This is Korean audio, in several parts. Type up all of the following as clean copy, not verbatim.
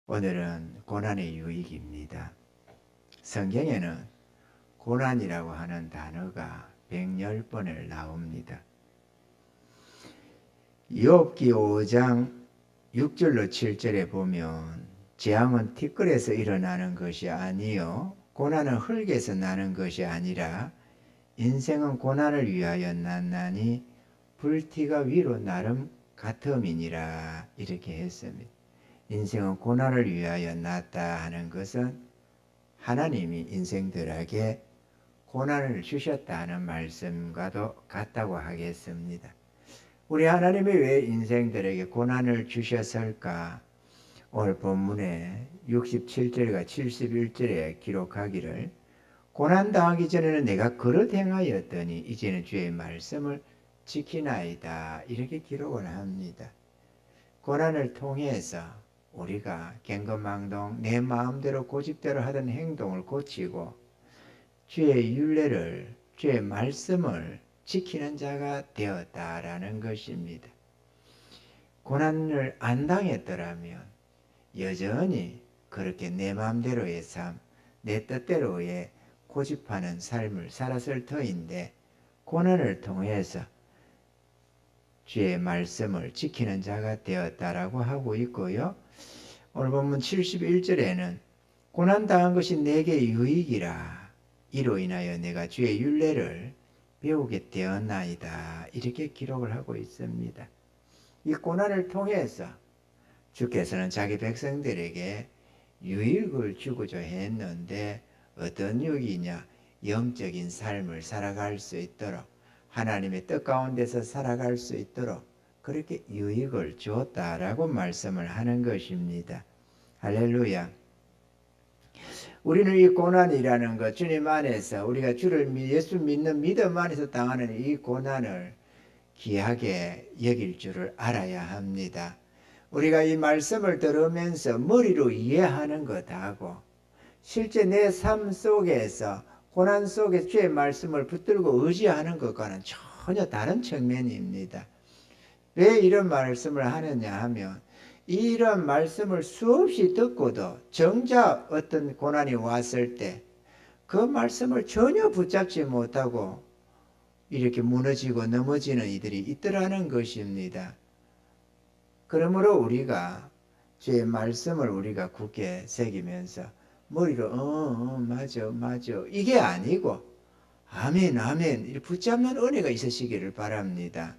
오늘은 고난의 유익입니다. 성경에는 고난이라고 하는 단어가 110번을 나옵니다. 욥기 5장 6절로 7절에 보면 재앙은 티끌에서 일어나는 것이 아니요 고난은 흙에서 나는 것이 아니라 인생은 고난을 위하여 났나니 불티가 위로 나름 같음이니라 이렇게 했습니다. 인생은 고난을 위하여 났다 하는 것은 하나님이 인생들에게 고난을 주셨다 하는 말씀과도 같다고 하겠습니다. 우리 하나님이 왜 인생들에게 고난을 주셨을까? 오늘 본문에 67절과 71절에 기록하기를 고난당하기 전에는 내가 그릇 행하였더니 이제는 주의 말씀을 지키나이다 이렇게 기록을 합니다. 고난을 통해서 우리가 갱거망동 내 마음대로 고집대로 하던 행동을 고치고 주의 율례를 주의 말씀을 지키는 자가 되었다라는 것입니다. 고난을 안 당했더라면 여전히 그렇게 내 마음대로의 삶, 내 뜻대로의 고집하는 삶을 살았을 터인데 고난을 통해서 주의 말씀을 지키는 자가 되었다라고 하고 있고요. 오늘 본문 71절에는 고난당한 것이 내게 유익이라 이로 인하여 내가 주의 율례를 배우게 되었나이다 이렇게 기록을 하고 있습니다. 이 고난을 통해서 주께서는 자기 백성들에게 유익을 주고자 했는데 어떤 유익이냐? 영적인 삶을 살아갈 수 있도록 하나님의 뜻 가운데서 살아갈 수 있도록 그렇게 유익을 주었다라고 말씀을 하는 것입니다. 할렐루야. 우리는 이 고난이라는 것, 주님 안에서 우리가 예수 믿는 믿음 안에서 당하는 이 고난을 귀하게 여길 줄을 알아야 합니다. 우리가 이 말씀을 들으면서 머리로 이해하는 것하고 실제 내 삶 속에서 고난 속에 주의 말씀을 붙들고 의지하는 것과는 전혀 다른 측면입니다. 왜 이런 말씀을 하느냐 하면 이런 말씀을 수없이 듣고도 정작 어떤 고난이 왔을 때 그 말씀을 전혀 붙잡지 못하고 이렇게 무너지고 넘어지는 이들이 있더라는 것입니다. 그러므로 우리가 주의 말씀을 우리가 굳게 새기면서 머리로 맞아 이게 아니고 아멘 아멘 붙잡는 은혜가 있으시기를 바랍니다.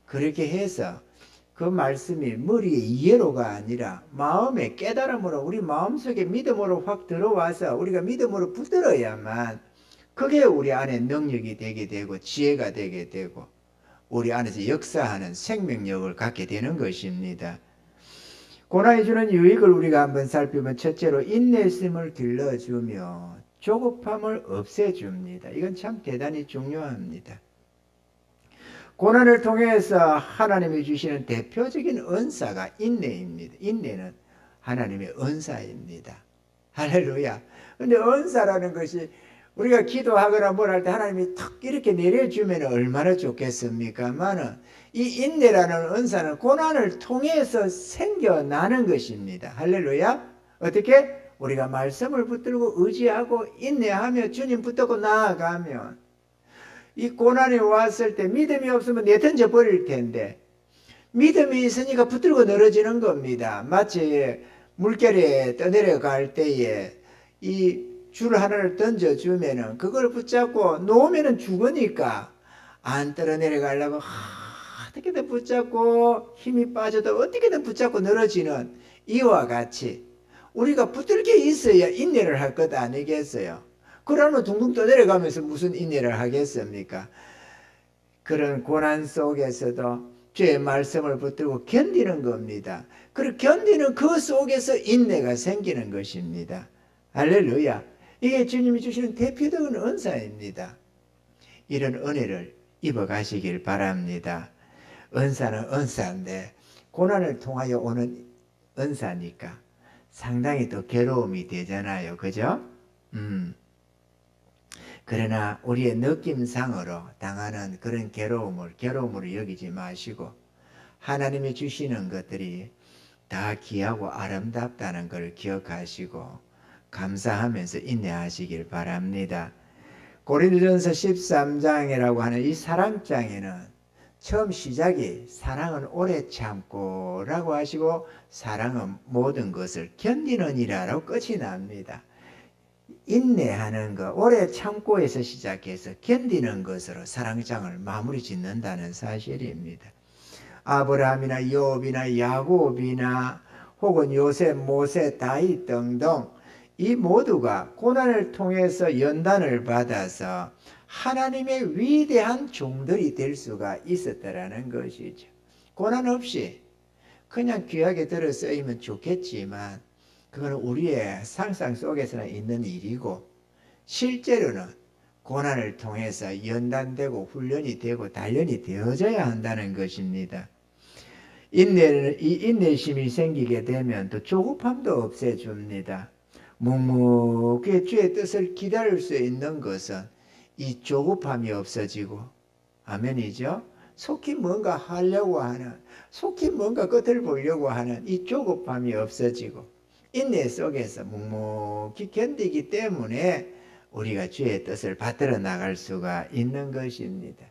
그렇게 해서 그 말씀이 머리의 이해로가 아니라 마음의 깨달음으로 우리 마음속에 믿음으로 확 들어와서 우리가 믿음으로 붙들어야만 그게 우리 안에 능력이 되게 되고 지혜가 되게 되고 우리 안에서 역사하는 생명력을 갖게 되는 것입니다. 고난이 주는 유익을 우리가 한번 살피면 첫째로 인내심을 길러주며 조급함을 없애줍니다. 이건 참 대단히 중요합니다. 고난을 통해서 하나님이 주시는 대표적인 은사가 인내입니다. 인내는 하나님의 은사입니다. 할렐루야. 근데 은사라는 것이 우리가 기도하거나 뭘 할 때 하나님이 탁 이렇게 내려주면 얼마나 좋겠습니까만은 이 인내라는 은사는 고난을 통해서 생겨나는 것입니다. 할렐루야. 어떻게? 우리가 말씀을 붙들고 의지하고 인내하며 주님 붙들고 나아가면 이 고난이 왔을 때 믿음이 없으면 내던져 버릴 텐데 믿음이 있으니까 붙들고 늘어지는 겁니다. 마치 물결에 떠내려갈 때에 이 줄 하나를 던져주면은 그걸 붙잡고 놓으면은 죽으니까 안 떨어내려가려고 어떻게든 붙잡고 힘이 빠져도 어떻게든 붙잡고 늘어지는 이와 같이 우리가 붙들게 있어야 인내를 할 것 아니겠어요? 그러면 둥둥 떠내려가면서 무슨 인내를 하겠습니까? 그런 고난 속에서도 주의 말씀을 붙들고 견디는 겁니다. 그리고 견디는 그 속에서 인내가 생기는 것입니다. 할렐루야. 이게 주님이 주시는 대표적인 은사입니다. 이런 은혜를 입어가시길 바랍니다. 은사는 은사인데 고난을 통하여 오는 은사니까 상당히 더 괴로움이 되잖아요. 그죠? 그러나 우리의 느낌상으로 당하는 그런 괴로움으로 여기지 마시고 하나님이 주시는 것들이 다 귀하고 아름답다는 걸 기억하시고 감사하면서 인내하시길 바랍니다. 고린도전서 13장이라고 하는 이 사랑장에는 처음 시작이 사랑은 오래 참고 라고 하시고 사랑은 모든 것을 견디는 이라고 끝이 납니다. 인내하는 것, 오래 참고에서 시작해서 견디는 것으로 사랑장을 마무리 짓는다는 사실입니다. 아브라함이나 욥이나 야곱이나 혹은 요셉, 모세, 다윗 등등 이 모두가 고난을 통해서 연단을 받아서 하나님의 위대한 종들이 될 수가 있었다라는 것이죠. 고난 없이 그냥 귀하게 들어 쓰이면 좋겠지만 그건 우리의 상상 속에서는 있는 일이고 실제로는 고난을 통해서 연단되고 훈련이 되고 단련이 되어져야 한다는 것입니다. 인내는 이 인내심이 생기게 되면 또 조급함도 없애줍니다. 묵묵히 주의 뜻을 기다릴 수 있는 것은 이 조급함이 없어지고 아멘이죠. 속히 뭔가 하려고 하는 속히 뭔가 끝을 보려고 하는 이 조급함이 없어지고 인내 속에서 묵묵히 견디기 때문에 우리가 주의 뜻을 받들어 나갈 수가 있는 것입니다.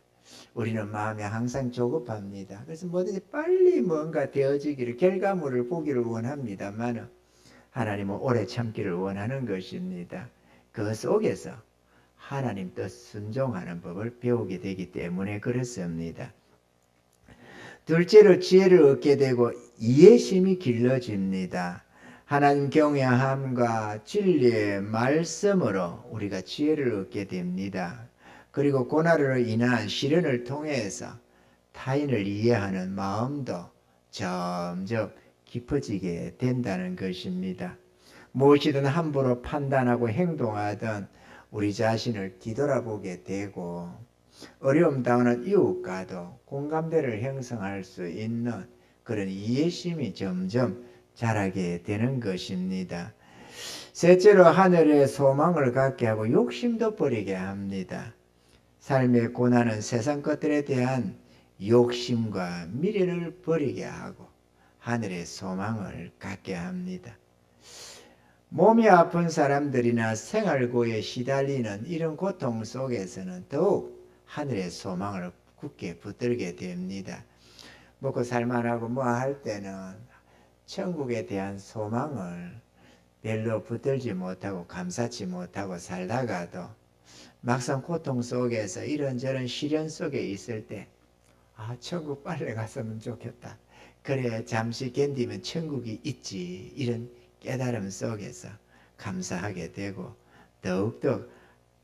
우리는 마음이 항상 조급합니다. 그래서 뭐든지 빨리 뭔가 되어지기를 결과물을 보기를 원합니다만 하나님은 오래 참기를 원하는 것입니다. 그 속에서 하나님 뜻 순종하는 법을 배우게 되기 때문에 그렇습니다. 둘째로 지혜를 얻게 되고 이해심이 길러집니다. 하나님 경외함과 진리의 말씀으로 우리가 지혜를 얻게 됩니다. 그리고 고난으로 인한 시련을 통해서 타인을 이해하는 마음도 점점 깊어지게 된다는 것입니다. 무엇이든 함부로 판단하고 행동하던 우리 자신을 뒤돌아보게 되고 어려움 당하는 이웃과도 공감대를 형성할 수 있는 그런 이해심이 점점 자라게 되는 것입니다. 셋째로 하늘의 소망을 갖게 하고 욕심도 버리게 합니다. 삶의 고난은 세상 것들에 대한 욕심과 미련을 버리게 하고 하늘의 소망을 갖게 합니다. 몸이 아픈 사람들이나 생활고에 시달리는 이런 고통 속에서는 더욱 하늘의 소망을 굳게 붙들게 됩니다. 먹고 살만하고 뭐 할 때는 천국에 대한 소망을 별로 붙들지 못하고 감사치 못하고 살다가도 막상 고통 속에서 이런저런 시련 속에 있을 때 천국 빨리 갔으면 좋겠다. 그래 잠시 견디면 천국이 있지. 이런 깨달음 속에서 감사하게 되고 더욱더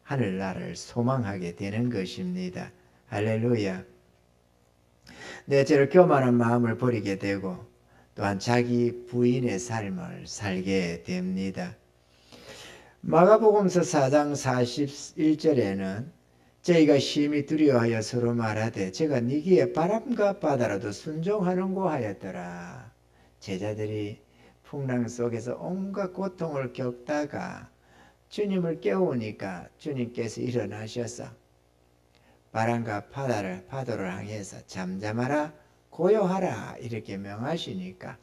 하늘나라를 소망하게 되는 것입니다. 할렐루야. 넷째로 교만한 마음을 버리게 되고 또한 자기 부인의 삶을 살게 됩니다. 마가복음서 4장 41절에는 저희가 심히 두려워하여 서로 말하되 제가 니기에 바람과 바다라도 순종하는고 하였더라. 제자들이 풍랑 속에서 온갖 고통을 겪다가 주님을 깨우니까 주님께서 일어나셔서 바람과 파도를 향해서 잠잠하라 고요하라 이렇게 명하시니까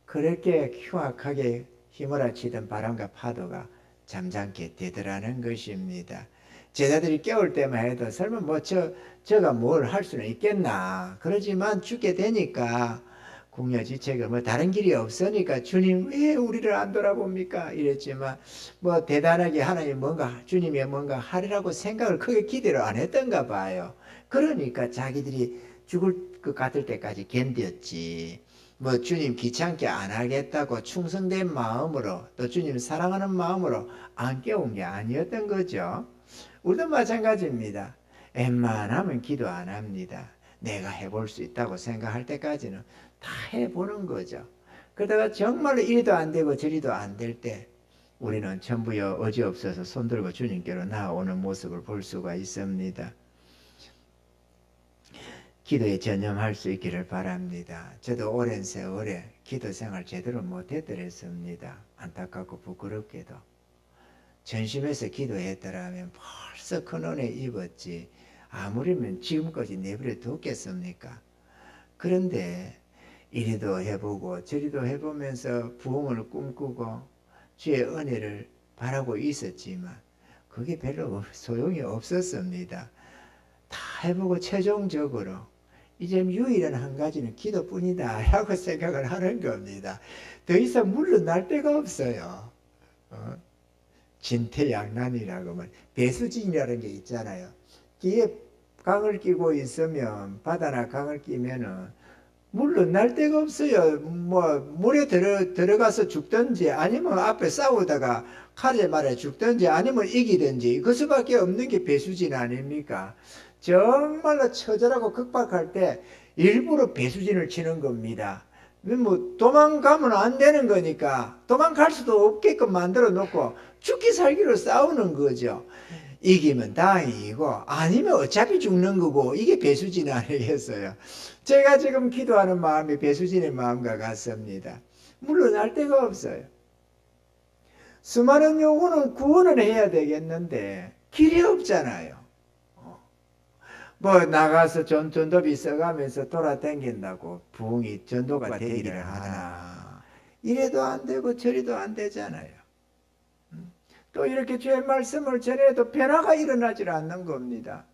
그렇게 흉악하게 휘몰아치던 바람과 파도가 잠잠게 되더라는 것입니다. 제자들이 깨울 때만 해도 설마 저가 뭘 할 수는 있겠나. 그러지만 죽게 되니까 궁여지책을 다른 길이 없으니까 주님 왜 우리를 안 돌아봅니까? 이랬지만 대단하게 하나님 주님이 뭔가 하리라고 생각을 크게 기대를 안 했던가 봐요. 그러니까 자기들이 죽을 것 같을 때까지 견뎠지. 주님 귀찮게 안 하겠다고 충성된 마음으로 또 주님 사랑하는 마음으로 안 깨운 게 아니었던 거죠. 우리도 마찬가지입니다. 웬만하면 기도 안 합니다. 내가 해볼 수 있다고 생각할 때까지는 다 해보는 거죠. 그러다가 정말로 이리도 안 되고 저리도 안 될 때 우리는 전부여 어지없어서 손들고 주님께로 나아오는 모습을 볼 수가 있습니다. 기도에 전념할 수 있기를 바랍니다. 저도 오랜 세월에 기도 생활 제대로 못했더랬습니다. 안타깝고 부끄럽게도. 전심에서 기도했더라면 벌써 큰 은혜 입었지. 아무리면 지금까지 내버려 뒀겠습니까? 그런데 이리도 해보고 저리도 해보면서 부흥을 꿈꾸고 주의 은혜를 바라고 있었지만 그게 별로 소용이 없었습니다. 다 해보고 최종적으로 이제 유일한 한 가지는 기도뿐이다 라고 생각을 하는 겁니다. 더 이상 물러날 데가 없어요. 진퇴양난이라고 말, 배수진이라는 게 있잖아요. 뒤에 강을 끼고 있으면, 바다나 강을 끼면은 물러날 데가 없어요. 뭐 물에 들어가서 죽든지 아니면 앞에 싸우다가 칼에 말해 죽든지 아니면 이기든지 그 수밖에 없는 게 배수진 아닙니까? 정말로 처절하고 극박할 때 일부러 배수진을 치는 겁니다. 뭐 도망가면 안 되는 거니까 도망갈 수도 없게끔 만들어 놓고 죽기 살기로 싸우는 거죠. 이기면 다행이고 아니면 어차피 죽는 거고, 이게 배수진 아니겠어요. 제가 지금 기도하는 마음이 배수진의 마음과 같습니다. 물러날 데가 없어요. 수많은 영혼은 구원을 해야 되겠는데 길이 없잖아요. 뭐 나가서 전도비 써가면서 돌아다닌다고 부흥이 전도가 되기를 하나, 이래도 안 되고 저래도 안 되잖아요. 또 이렇게 주의 말씀을 전해도 변화가 일어나질 않는 겁니다.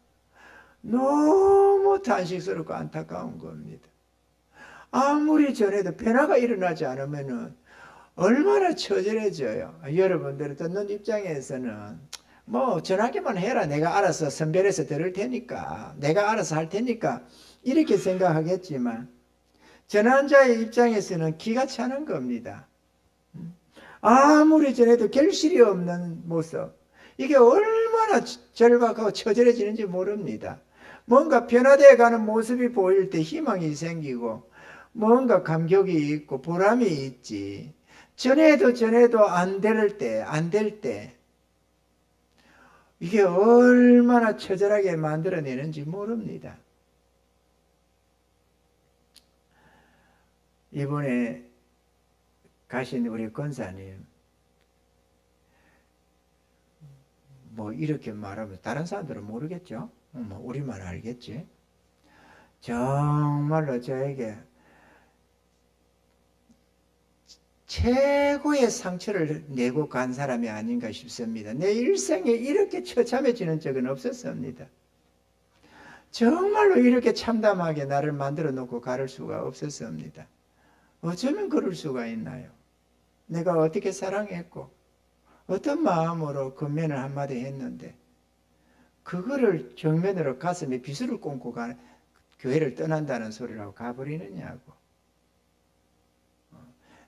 너무 탄식스럽고 안타까운 겁니다. 아무리 전해도 변화가 일어나지 않으면 얼마나 처절해져요. 여러분들이 듣는 입장에서는 뭐 전하기만 해라, 내가 알아서 선별해서 들을 테니까, 내가 알아서 할 테니까 이렇게 생각하겠지만 전한 자의 입장에서는 기가 차는 겁니다. 아무리 전해도 결실이 없는 모습, 이게 얼마나 절박하고 처절해지는지 모릅니다. 뭔가 변화되어 가는 모습이 보일 때 희망이 생기고 뭔가 감격이 있고 보람이 있지, 전해도 안 될 때 이게 얼마나 처절하게 만들어내는지 모릅니다. 이번에 가신 우리 권사님, 뭐 이렇게 말하면 다른 사람들은 모르겠죠. 뭐 우리만 알겠지. 정말로 저에게 최고의 상처를 내고 간 사람이 아닌가 싶습니다. 내 일생에 이렇게 처참해지는 적은 없었습니다. 정말로 이렇게 참담하게 나를 만들어 놓고 가를 수가 없었습니다. 어쩌면 그럴 수가 있나요? 내가 어떻게 사랑했고 어떤 마음으로 권면을 한마디 했는데 그거를 정면으로 가슴에 비수를 꽂고 교회를 떠난다는 소리라고 가버리느냐고.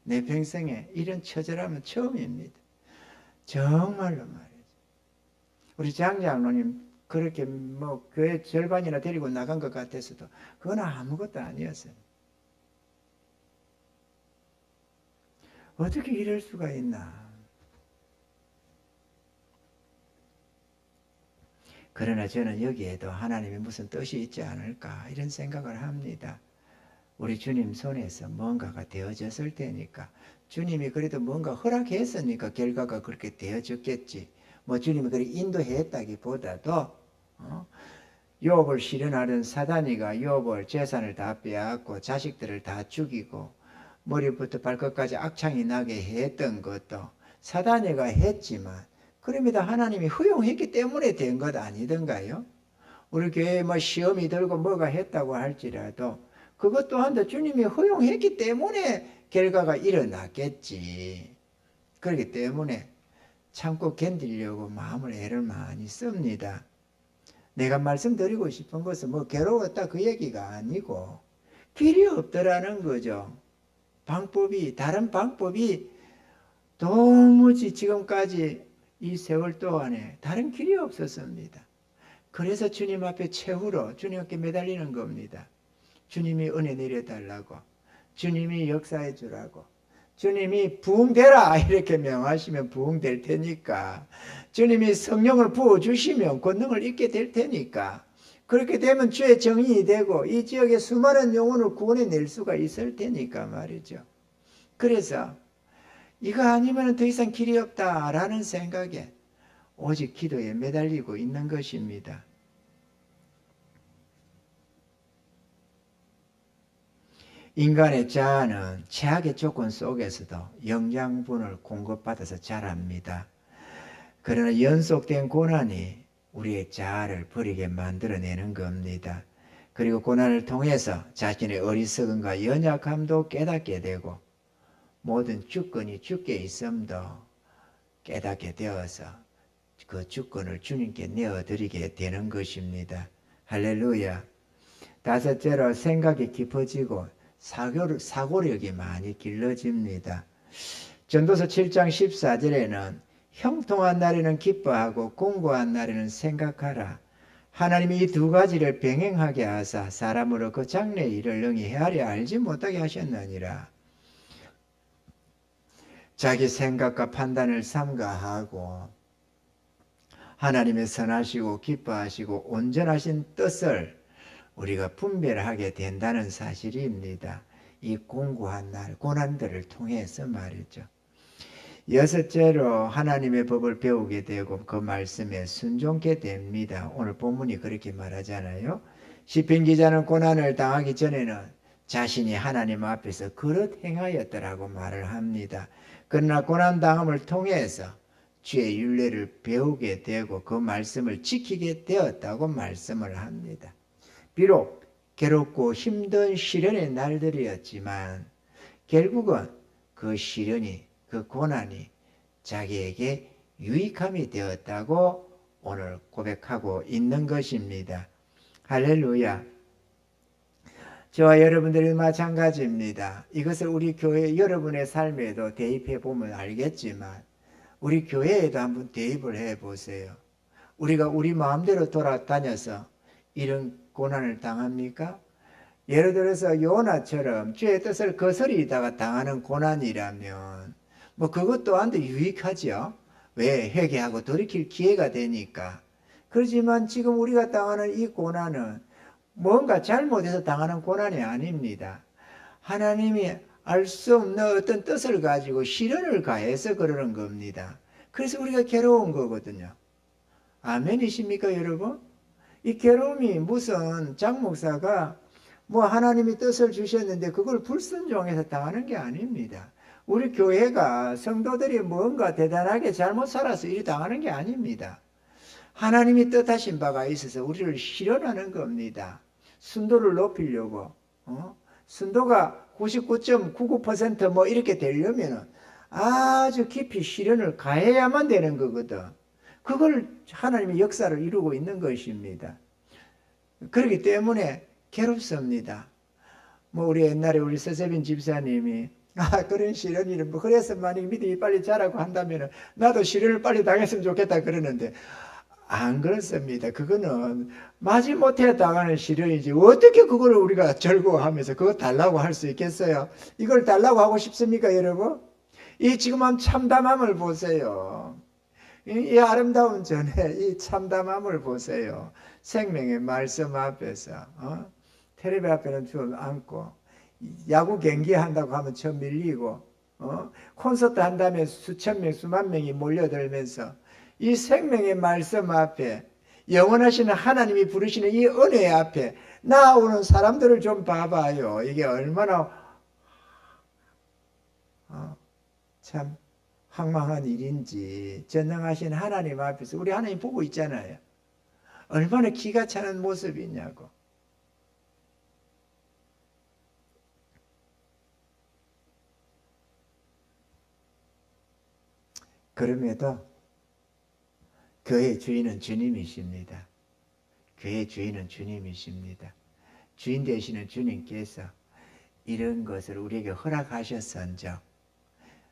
내 평생에 이런 처절함은 처음입니다. 정말로 말이죠. 우리 장장로님 그렇게 뭐 교회 절반이나 데리고 나간 것 같아서도 그건 아무것도 아니었어요. 어떻게 이럴 수가 있나. 그러나 저는 여기에도 하나님의 무슨 뜻이 있지 않을까 이런 생각을 합니다. 우리 주님 손에서 뭔가가 되어졌을 테니까, 주님이 그래도 뭔가 허락했으니까 결과가 그렇게 되어졌겠지. 뭐 주님이 그렇게 인도했다기보다도 욥을 실현하는 사단이가 욥을 재산을 다 빼앗고 자식들을 다 죽이고 머리부터 발끝까지 악창이 나게 했던 것도 사단이가 했지만 그럼에도 하나님이 허용했기 때문에 된 것 아니던가요? 우리 교회에 뭐 시험이 들고 뭐가 했다고 할지라도 그것 또한 주님이 허용했기 때문에 결과가 일어났겠지. 그렇기 때문에 참고 견디려고 마음을 애를 많이 씁니다. 내가 말씀드리고 싶은 것은 뭐 괴로웠다 그 얘기가 아니고 길이 없더라는 거죠. 다른 방법이 도무지 지금까지 이 세월 동안에 다른 길이 없었습니다. 그래서 주님 앞에 최후로 주님께 매달리는 겁니다. 주님이 은혜 내려달라고, 주님이 역사해 주라고, 주님이 부흥되라 이렇게 명하시면 부흥될 테니까, 주님이 성령을 부어주시면 권능을 입게 될 테니까, 그렇게 되면 주의 정인이 되고 이 지역의 수많은 영혼을 구원해 낼 수가 있을 테니까 말이죠. 그래서 이거 아니면 더 이상 길이 없다라는 생각에 오직 기도에 매달리고 있는 것입니다. 인간의 자아는 최악의 조건 속에서도 영양분을 공급받아서 자랍니다. 그러나 연속된 고난이 우리의 자아를 버리게 만들어내는 겁니다. 그리고 고난을 통해서 자신의 어리석음과 연약함도 깨닫게 되고 모든 주권이 주께 있음도 깨닫게 되어서 그 주권을 주님께 내어드리게 되는 것입니다. 할렐루야. 다섯째로 생각이 깊어지고 사고력이 많이 길러집니다. 전도서 7장 14절에는 형통한 날에는 기뻐하고 공고한 날에는 생각하라. 하나님이 이 두 가지를 병행하게 하사 사람으로 그 장래의 일을 능히 헤아려 알지 못하게 하셨느니라. 자기 생각과 판단을 삼가하고 하나님의 선하시고 기뻐하시고 온전하신 뜻을 우리가 분별하게 된다는 사실입니다. 이 공고한 날, 고난들을 통해서 말이죠. 여섯째로 하나님의 법을 배우게 되고 그 말씀에 순종케 됩니다. 오늘 본문이 그렇게 말하잖아요. 시편 기자는 고난을 당하기 전에는 자신이 하나님 앞에서 그릇 행하였더라고 말을 합니다. 그러나 고난 당함을 통해서 주의 율례를 배우게 되고 그 말씀을 지키게 되었다고 말씀을 합니다. 비록 괴롭고 힘든 시련의 날들이었지만 결국은 그 시련이, 그 고난이 자기에게 유익함이 되었다고 오늘 고백하고 있는 것입니다. 할렐루야. 저와 여러분들이 마찬가지입니다. 이것을 우리 교회 여러분의 삶에도 대입해 보면 알겠지만 우리 교회에도 한번 대입을 해 보세요. 우리가 우리 마음대로 돌아다녀서 이런 고난을 당합니까? 예를 들어서 요나처럼 주의 뜻을 거스리다가 당하는 고난이라면 뭐 그것 또한도 유익하죠. 왜? 회개하고 돌이킬 기회가 되니까. 그렇지만 지금 우리가 당하는 이 고난은 뭔가 잘못해서 당하는 고난이 아닙니다. 하나님이 알 수 없는 어떤 뜻을 가지고 시련을 가해서 그러는 겁니다. 그래서 우리가 괴로운 거거든요. 아멘이십니까 여러분? 이 괴로움이 무슨 장 목사가 뭐 하나님이 뜻을 주셨는데 그걸 불순종해서 당하는 게 아닙니다. 우리 교회가 성도들이 뭔가 대단하게 잘못 살아서 이리 당하는 게 아닙니다. 하나님이 뜻하신 바가 있어서 우리를 실현하는 겁니다. 순도를 높이려고 순도가 99.99% 뭐 이렇게 되려면 아주 깊이 실현을 가해야만 되는 거거든. 그걸 하나님의 역사를 이루고 있는 것입니다. 그렇기 때문에 괴롭습니다. 뭐 우리 옛날에 우리 서세빈 집사님이 그런 시련이 뭐 그래서 만약 믿음이 빨리 자라고 한다면 나도 시련을 빨리 당했으면 좋겠다 그러는데 안 그렇습니다. 그거는 마지못해 당하는 시련이지 어떻게 그걸 우리가 즐거워하면서 그거 달라고 할 수 있겠어요? 이걸 달라고 하고 싶습니까 여러분? 이 지금 한 참담함을 보세요. 이 아름다운 전에 이 참담함을 보세요. 생명의 말씀 앞에서 텔레비 앞에는 좀 앉고 야구 경기 한다고 하면 저 밀리고 콘서트 한다면 수천 명 수만 명이 몰려들면서 이 생명의 말씀 앞에 영원하신 하나님이 부르시는 이 은혜 앞에 나오는 사람들을 좀 봐봐요. 이게 얼마나 참 황망한 일인지. 전능하신 하나님 앞에서 우리 하나님 보고 있잖아요. 얼마나 기가 차는 모습이냐고. 그럼에도 교회의 주인은 주님이십니다. 교회의 주인은 주님이십니다. 주인 되시는 주님께서 이런 것을 우리에게 허락하셨은즉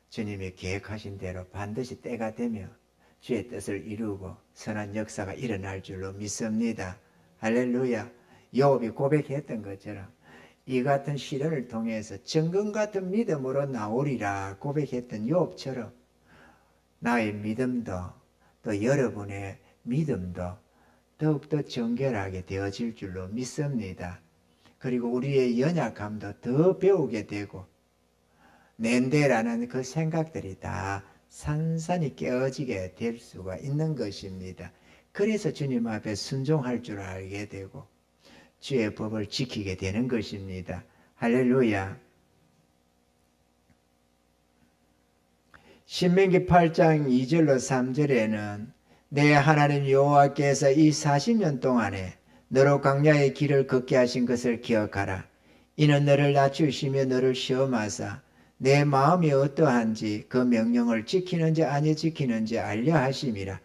주님이 계획하신 대로 반드시 때가 되면 주의 뜻을 이루고 선한 역사가 일어날 줄로 믿습니다. 할렐루야. 욥이 고백했던 것처럼 이 같은 시련을 통해서 정금 같은 믿음으로 나오리라 고백했던 욥처럼 나의 믿음도 또 여러분의 믿음도 더욱더 정결하게 되어질 줄로 믿습니다. 그리고 우리의 연약함도 더 배우게 되고 낸데라는 그 생각들이 다 산산이 깨어지게 될 수가 있는 것입니다. 그래서 주님 앞에 순종할 줄 알게 되고 주의 법을 지키게 되는 것입니다. 할렐루야. 신명기 8장 2절로 3절에는 내 하나님 여호와께서 이 40년 동안에 너로 광야의 길을 걷게 하신 것을 기억하라. 이는 너를 낮추시며 너를 시험하사 내 마음이 어떠한지 그 명령을 지키는지 아니 지키는지 알려 하심이라.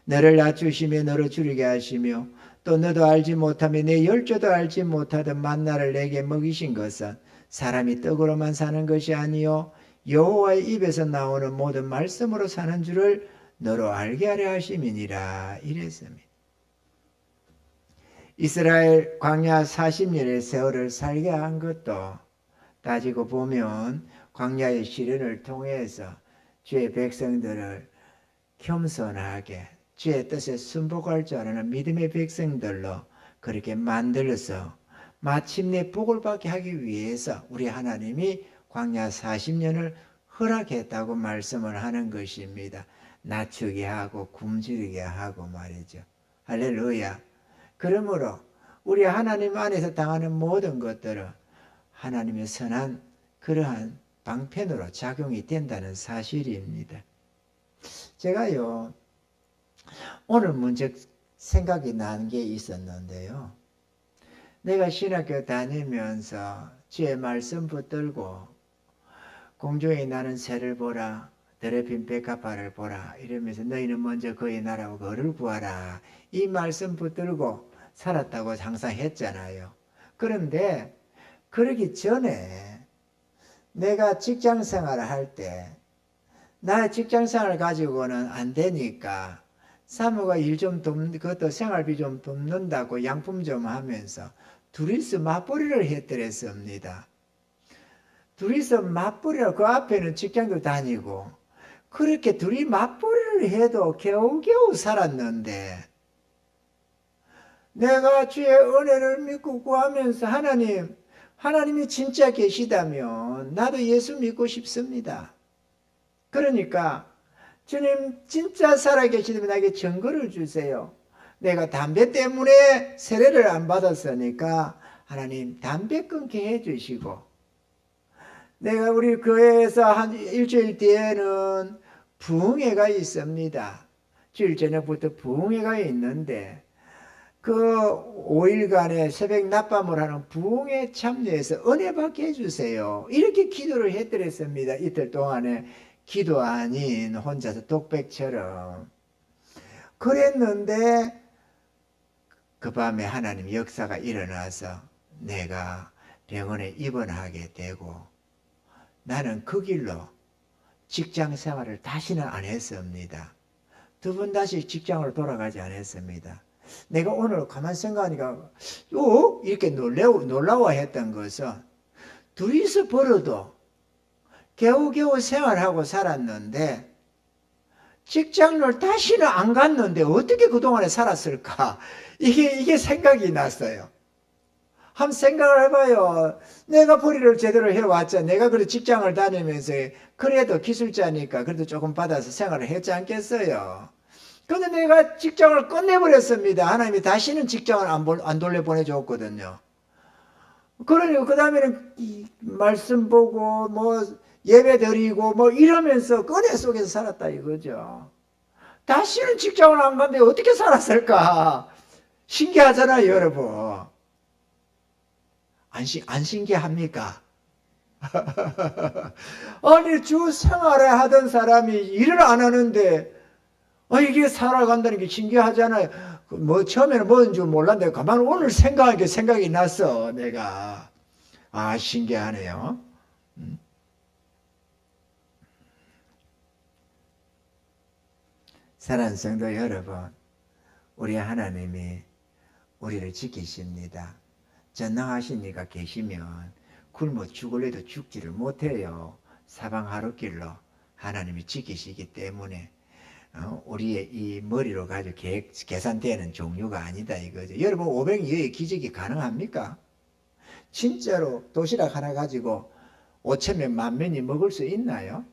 너를 낮추시며 너를 줄이게 하시며 또 너도 알지 못하며 내 열조도 알지 못하던 만나를 내게 먹이신 것은 사람이 떡으로만 사는 것이 아니요 여호와의 입에서 나오는 모든 말씀으로 사는 줄을 너로 알게 하려 하심이니라. 이랬습니다. 이스라엘 광야 40년의 세월을 살게 한 것도 따지고 보면 광야의 시련을 통해서 주의 백성들을 겸손하게 주의 뜻에 순복할 줄 아는 믿음의 백성들로 그렇게 만들어서 마침내 복을 받게 하기 위해서 우리 하나님이 광야 40년을 허락했다고 말씀을 하는 것입니다. 낮추게 하고 굶주리게 하고 말이죠. 할렐루야. 그러므로 우리 하나님 안에서 당하는 모든 것들은 하나님의 선한 그러한 방편으로 작용이 된다는 사실입니다. 제가요 오늘 문제 생각이 난 게 있었는데요. 내가 신학교 다니면서 주의 말씀 붙들고 공중에 나는 새를 보라 더럽힌 백합화를 보라 이러면서 너희는 먼저 그의 나라와 그를 구하라 이 말씀 붙들고 살았다고 항상 했잖아요. 그런데 그러기 전에 내가 직장 생활을 할 때 나의 직장 생활을 가지고는 안 되니까 사모가 일 좀 그것도 생활비 좀 돕는다고 양품 좀 하면서 둘이서 맞벌이를 했더랬습니다. 둘이서 맞벌이를 그 앞에는 직장도 다니고 그렇게 둘이 맞벌이를 해도 겨우겨우 살았는데 내가 주의 은혜를 믿고 구하면서 하나님이 진짜 계시다면 나도 예수 믿고 싶습니다. 그러니까 주님 진짜 살아계시다면 나에게 증거를 주세요. 내가 담배 때문에 세례를 안 받았으니까 하나님 담배 끊게 해주시고 내가 우리 교회에서 한 일주일 뒤에는 부흥회가 있습니다. 주일 저녁부터 부흥회가 있는데 그 5일간의 새벽 낮밤을 하는 부흥회에 참여해서 은혜 받게 해주세요. 이렇게 기도를 했더랬습니다. 이틀 동안에 기도 아닌 혼자서 독백처럼 그랬는데 그 밤에 하나님 역사가 일어나서 내가 병원에 입원하게 되고 나는 그 길로 직장 생활을 다시는 안 했습니다. 두 번 다시 직장으로 돌아가지 않았습니다. 내가 오늘 가만히 생각하니까 이렇게 놀라워했던 것은 둘이서 벌어도 겨우겨우 생활하고 살았는데 직장을 다시는 안 갔는데 어떻게 그동안에 살았을까? 이게 생각이 났어요. 한번 생각을 해봐요. 내가 벌이를 제대로 해왔자 내가 그래 직장을 다니면서 그래도 기술자니까 그래도 조금 받아서 생활을 했지 않겠어요? 근데 내가 직장을 끝내버렸습니다. 하나님이 다시는 직장을 안 돌려보내줬거든요. 그러니까 그 다음에는 말씀 보고 예배 드리고 이러면서 은혜 속에서 살았다 이거죠. 다시는 직장을 안 갔는데 어떻게 살았을까? 신기하잖아요, 여러분. 안 신기합니까? 아니 주 생활에 하던 사람이 일을 안 하는데 이게 살아간다는 게 신기하잖아요. 처음에는 뭔 줄 몰랐는데 가만 오늘 생각하니까 생각이 났어. 내가 신기하네요. 사랑하는 성도 여러분, 우리 하나님이 우리를 지키십니다. 전능하신 이가 계시면 굶어 죽을래도 죽지를 못해요. 사방 하루길로 하나님이 지키시기 때문에 우리의 이 머리로 가지고 계산되는 종류가 아니다 이거죠. 여러분 500여의 기적이 가능합니까? 진짜로 도시락 하나 가지고 5천명 만명이 먹을 수 있나요?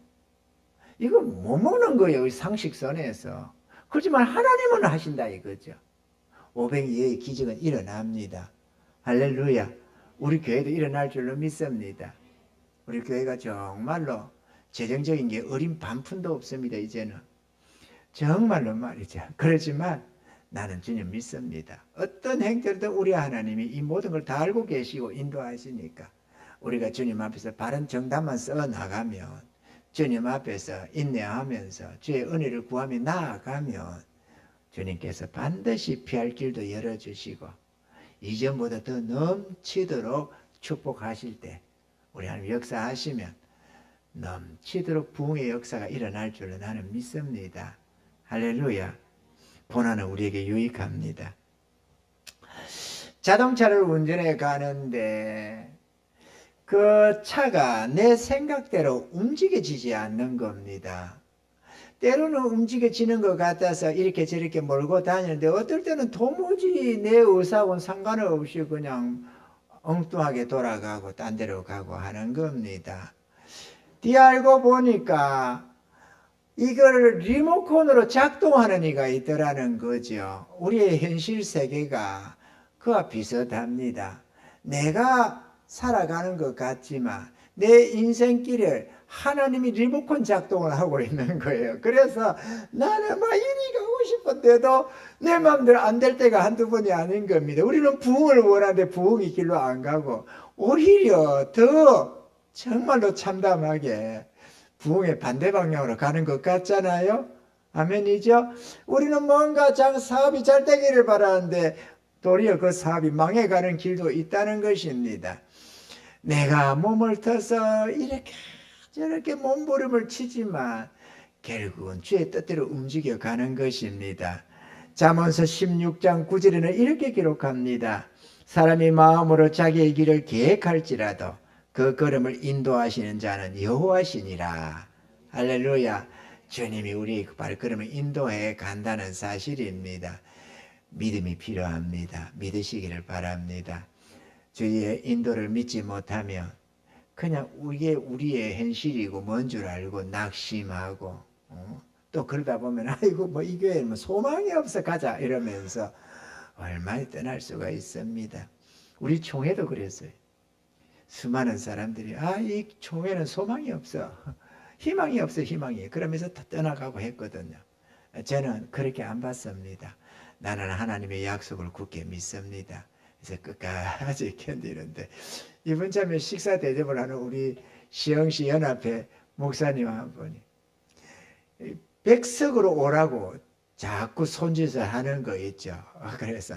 이거 못 먹는 거예요. 상식선에서. 그렇지만 하나님은 하신다 이거죠. 500여의 기적은 일어납니다. 할렐루야. 우리 교회도 일어날 줄로 믿습니다. 우리 교회가 정말로 재정적인 게 어린 반푼도 없습니다. 이제는 정말로 말이죠. 그렇지만 나는 주님 믿습니다. 어떤 행태로도 우리 하나님이 이 모든 걸 다 알고 계시고 인도하시니까 우리가 주님 앞에서 바른 정답만 써 나가면, 주님 앞에서 인내하면서 주의 은혜를 구하며 나아가면 주님께서 반드시 피할 길도 열어주시고 이전보다 더 넘치도록 축복하실 때 우리 하나님 역사하시면 넘치도록 부흥의 역사가 일어날 줄로 나는 믿습니다. 할렐루야. 고난은 우리에게 유익합니다. 자동차를 운전해 가는데 그 차가 내 생각대로 움직여지지 않는 겁니다. 때로는 움직여지는 것 같아서 이렇게 저렇게 몰고 다니는데 어떨 때는 도무지 내 의사하고는 상관없이 그냥 엉뚱하게 돌아가고 딴 데로 가고 하는 겁니다. 뒤 알고 보니까 이걸 리모컨으로 작동하는 이가 있더라는 거죠. 우리의 현실 세계가 그와 비슷합니다. 내가 살아가는 것 같지만 내 인생길을 하나님이 리모컨 작동을 하고 있는 거예요. 그래서 나는 막 이리 가고 싶은데도 내 마음대로 안 될 때가 한두 번이 아닌 겁니다. 우리는 부흥을 원하는데 부흥이 길로 안 가고 오히려 더 정말로 참담하게 부흥의 반대 방향으로 가는 것 같잖아요. 아멘이죠? 우리는 뭔가 사업이 잘 되기를 바라는데 도리어 그 사업이 망해가는 길도 있다는 것입니다. 내가 몸을 터서 이렇게 저렇게 몸부림을 치지만 결국은 주의 뜻대로 움직여가는 것입니다. 잠언서 16장 9절에는 이렇게 기록합니다. 사람이 마음으로 자기의 길을 계획할지라도 그 걸음을 인도하시는 자는 여호와시니라. 할렐루야. 주님이 우리의 발걸음을 인도해 간다는 사실입니다. 믿음이 필요합니다. 믿으시기를 바랍니다. 주의 인도를 믿지 못하면 그냥 이게 우리의 현실이고 뭔 줄 알고 낙심하고 또 그러다 보면 아이고 뭐 이 교회는 뭐 소망이 없어 가자 이러면서 얼마나 떠날 수가 있습니다. 우리 총회도 그랬어요. 수많은 사람들이 이 총회는 소망이 없어, 희망이 없어, 희망이, 그러면서 다 떠나가고 했거든요. 저는 그렇게 안 봤습니다. 나는 하나님의 약속을 굳게 믿습니다. 그래서 끝까지 견디는데 이번 참에 식사 대접을 하는 우리 시흥시 연합회 목사님 한 분이 백석으로 오라고 자꾸 손짓을 하는 거 있죠. 그래서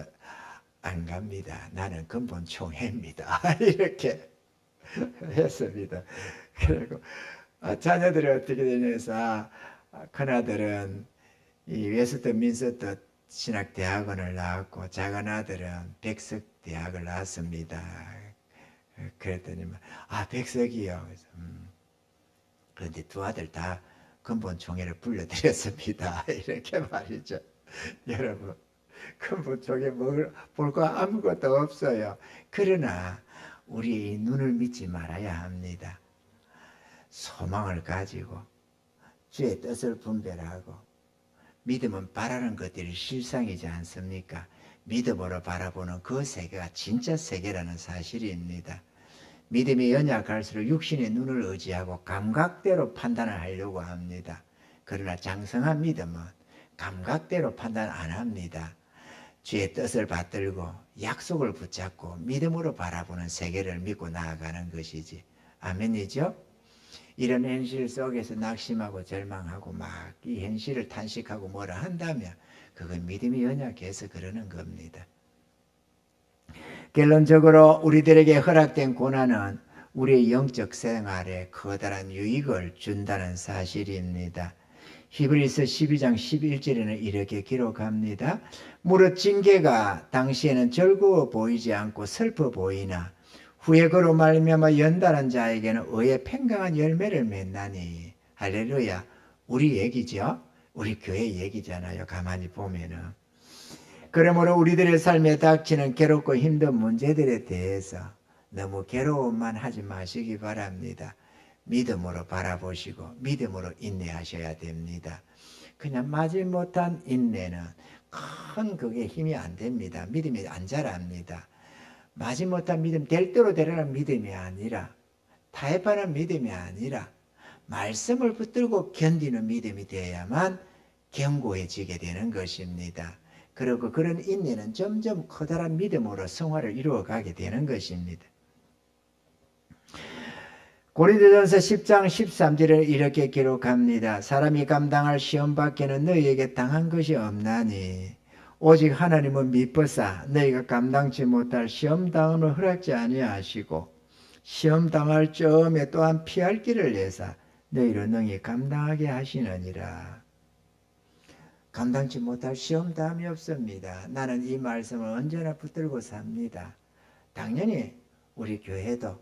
안 갑니다. 나는 근본 총회입니다. 이렇게 했습니다. 그리고 자녀들이 어떻게 되냐면서 큰아들은 이 웨스트 민스터 신학대학원을 나왔고 작은 아들은 백석대학을 나왔습니다. 그랬더니 백석이요. 그래서, 그런데 두 아들 다 근본 총회를 불러드렸습니다. 이렇게 말이죠. 여러분, 근본 총회 볼 거 아무것도 없어요. 그러나 우리의 눈을 믿지 말아야 합니다. 소망을 가지고 주의 뜻을 분별하고 믿음은 바라는 것들이 실상이지 않습니까? 믿음으로 바라보는 그 세계가 진짜 세계라는 사실입니다. 믿음이 연약할수록 육신의 눈을 의지하고 감각대로 판단을 하려고 합니다. 그러나 장성한 믿음은 감각대로 판단 안 합니다. 주의 뜻을 받들고 약속을 붙잡고 믿음으로 바라보는 세계를 믿고 나아가는 것이지. 아멘이죠? 이런 현실 속에서 낙심하고 절망하고 막 이 현실을 탄식하고 뭐라 한다면 그건 믿음이 연약해서 그러는 겁니다. 결론적으로 우리들에게 허락된 고난은 우리의 영적 생활에 커다란 유익을 준다는 사실입니다. 히브리서 12장 11절에는 이렇게 기록합니다. 무릇 징계가 당시에는 즐거워 보이지 않고 슬퍼 보이나 후에 그로 말미암아 연단한 자에게는 의의 평강한 열매를 맺나니. 할렐루야. 우리 얘기죠. 우리 교회 얘기잖아요. 가만히 보면은. 그러므로 우리들의 삶에 닥치는 괴롭고 힘든 문제들에 대해서 너무 괴로움만 하지 마시기 바랍니다. 믿음으로 바라보시고 믿음으로 인내하셔야 됩니다. 그냥 마지못한 인내는 큰 그게 힘이 안 됩니다. 믿음이 안 자랍니다. 마지못한 믿음, 될 대로 되라는 믿음이 아니라 타협하는 믿음이 아니라 말씀을 붙들고 견디는 믿음이 되어야만 견고해지게 되는 것입니다. 그리고 그런 인내는 점점 커다란 믿음으로 성화를 이루어가게 되는 것입니다. 고린도전서 10장 13절을 이렇게 기록합니다. 사람이 감당할 시험 밖에는 너희에게 당한 것이 없나니 오직 하나님은 미쁘사 너희가 감당치 못할 시험 당함을 허락지 아니하시고 시험 당할 점에 또한 피할 길을 내사 너희를 능히 감당하게 하시느니라. 감당치 못할 시험 당함이 없습니다. 나는 이 말씀을 언제나 붙들고 삽니다. 당연히 우리 교회도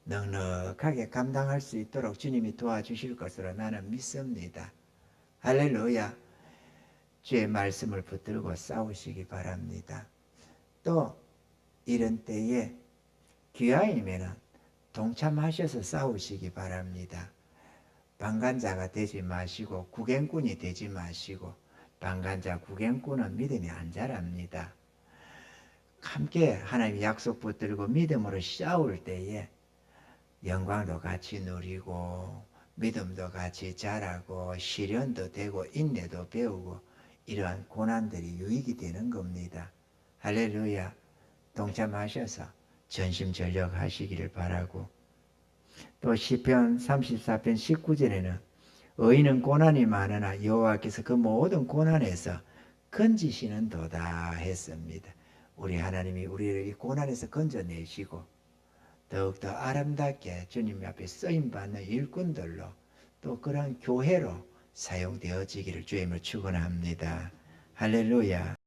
넉넉하게 감당할 수 있도록 주님이 도와주실 것으로 나는 믿습니다. 할렐루야. 주의 말씀을 붙들고 싸우시기 바랍니다. 또 이런 때에 귀하이면은 동참하셔서 싸우시기 바랍니다. 방관자가 되지 마시고 구경꾼이 되지 마시고, 방관자 구경꾼은 믿음이 안 자랍니다. 함께 하나님의 약속 붙들고 믿음으로 싸울 때에 영광도 같이 누리고 믿음도 같이 자라고 시련도 되고 인내도 배우고 이러한 고난들이 유익이 되는 겁니다. 할렐루야. 동참하셔서 전심전력하시기를 바라고, 또 시편 34편 19절에는 의인은 고난이 많으나 여호와께서 그 모든 고난에서 건지시는 도다 했습니다. 우리 하나님이 우리를 이 고난에서 건져내시고 더욱더 아름답게 주님 앞에 쓰임받는 일꾼들로 또 그런 교회로 사용되어지기를 주님을 축원합니다. 할렐루야.